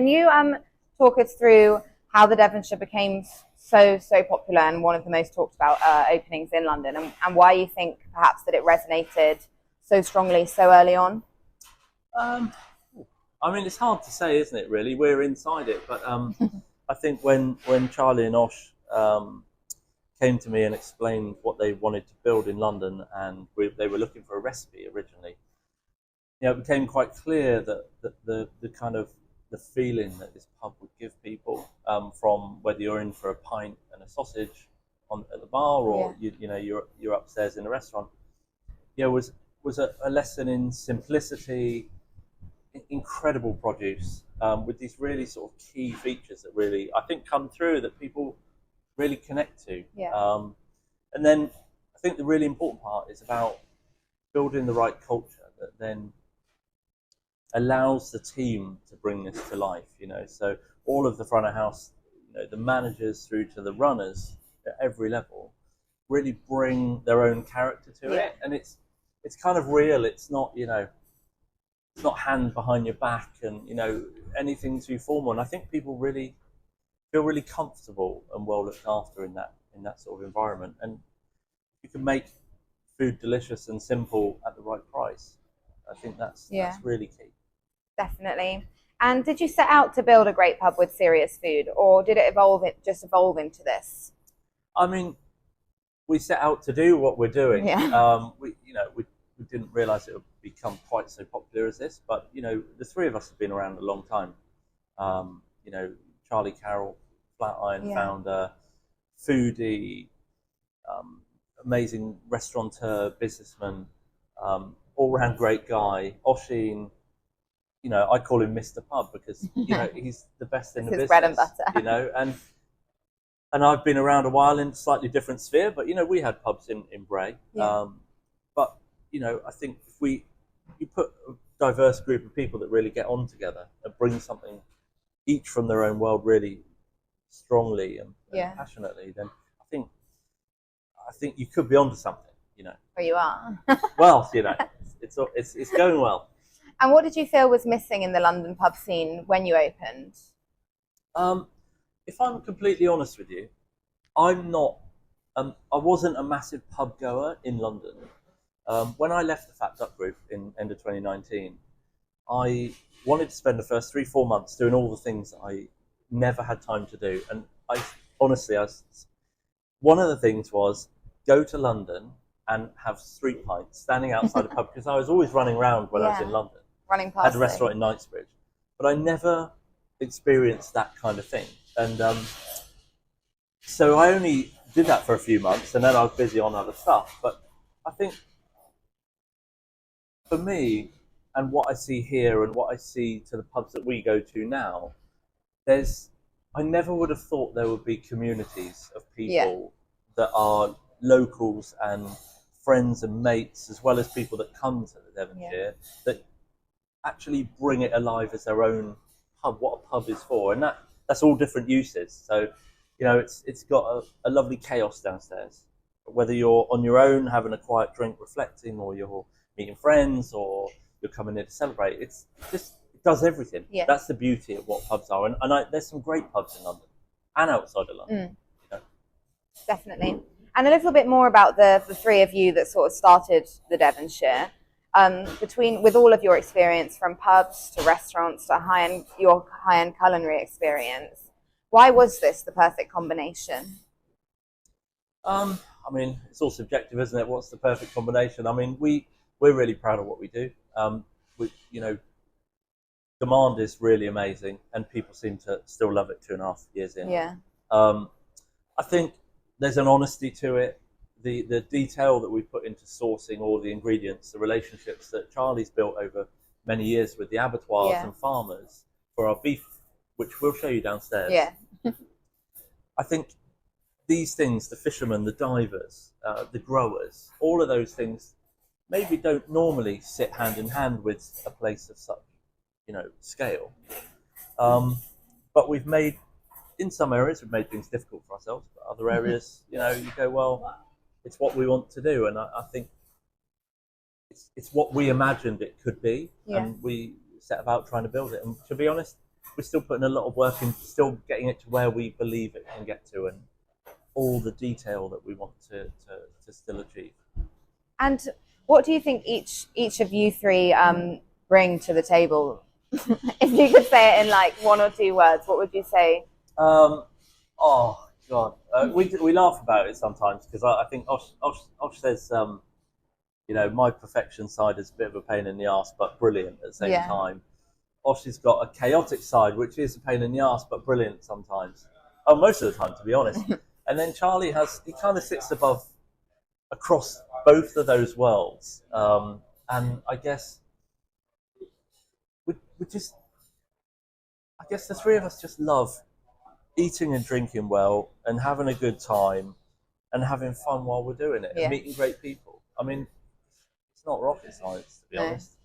Can you talk us through how the Devonshire became so popular and one of the most talked about openings in London, and why you think perhaps that it resonated so strongly so early on? I mean, it's hard to say, isn't it? Really, we're inside it, but I think when Charlie and Osh came to me and explained what they wanted to build in London, and they were looking for a recipe originally, it became quite clear that the kind of the feeling that this pub would give people, from whether you're in for a pint and a sausage at the bar, or you're upstairs in a restaurant, was a lesson in simplicity, incredible produce, with these really sort of key features that really I think come through that people really connect to. And then I think the really important part is about building the right culture that then allows the team to bring this to life. So all of the front of house, the managers through to the runners at every level, really bring their own character to it, and it's kind of real. It's not it's not hand behind your back and anything too formal. And I think people really feel really comfortable and well looked after in that sort of environment. And you can make food delicious and simple at the right price. I think that's really key. Definitely. And did you set out to build a great pub with serious food, or did it evolve into this? I mean, we set out to do what we're doing. We didn't realise it would become quite so popular as this, but the three of us have been around a long time. Charlie Carroll, Flatiron founder, foodie, amazing restaurateur, businessman, all-round great guy. Oshin, I call him Mr. Pub because he's the best in the business. Bread and butter. And I've been around a while in a slightly different sphere, but we had pubs in Bray. But I think if you put a diverse group of people that really get on together and bring something each from their own world really strongly and passionately, then I think you could be onto something. Or you are. Well, it's going well. And what did you feel was missing in the London pub scene when you opened? If I'm completely honest with you, I'm not. I wasn't a massive pub goer in London. When I left the Fat Duck Group in end of 2019, I wanted to spend the first 3-4 months doing all the things that I never had time to do. And one of the things was go to London and have street pints standing outside a pub, because I was always running around when I was in London. Running past. I had a restaurant in Knightsbridge, but I never experienced that kind of thing. And so I only did that for a few months, and then I was busy on other stuff. But I think for me, and what I see here and what I see to the pubs that we go to now, I never would have thought there would be communities of people that are locals and friends and mates, as well as people that come to the Devonshire, that actually bring it alive as their own pub, what a pub is for. And that's all different uses. So, it's got a lovely chaos downstairs. Whether you're on your own having a quiet drink reflecting, or you're meeting friends, or you're coming in to celebrate, it does everything. That's the beauty of what pubs are. And there's some great pubs in London and outside of London. Definitely. And a little bit more about the three of you that sort of started the Devonshire. With all of your experience, from pubs to restaurants to your high-end culinary experience, why was this the perfect combination? I mean, it's all subjective, isn't it? What's the perfect combination? I mean, we're really proud of what we do. Demand is really amazing, and people seem to still love it 2.5 years in. I think there's an honesty to it. The detail that we put into sourcing all the ingredients, the relationships that Charlie's built over many years with the abattoirs and farmers for our beef, which we'll show you downstairs. I think these things, the fishermen, the divers, the growers, all of those things maybe don't normally sit hand in hand with a place of such, scale. But in some areas, we've made things difficult for ourselves, but other areas, you go, well, it's what we want to do. And I think it's what we imagined it could be. And we set about trying to build it. And to be honest, we're still putting a lot of work in, still getting it to where we believe it can get to, and all the detail that we want to still achieve. And what do you think each of you three bring to the table? If you could say it in like 1 or 2 words, what would you say? Oh God, we laugh about it sometimes because I think Osh says, you know, my perfection side is a bit of a pain in the ass, but brilliant at the same time. Osh has got a chaotic side, which is a pain in the ass, but brilliant sometimes. Oh, most of the time, to be honest. And then Charlie he kind of sits across both of those worlds. And I guess we just, I guess the three of us just love eating and drinking well and having a good time and having fun while we're doing it and meeting great people. I mean, it's not rocket science, to be honest.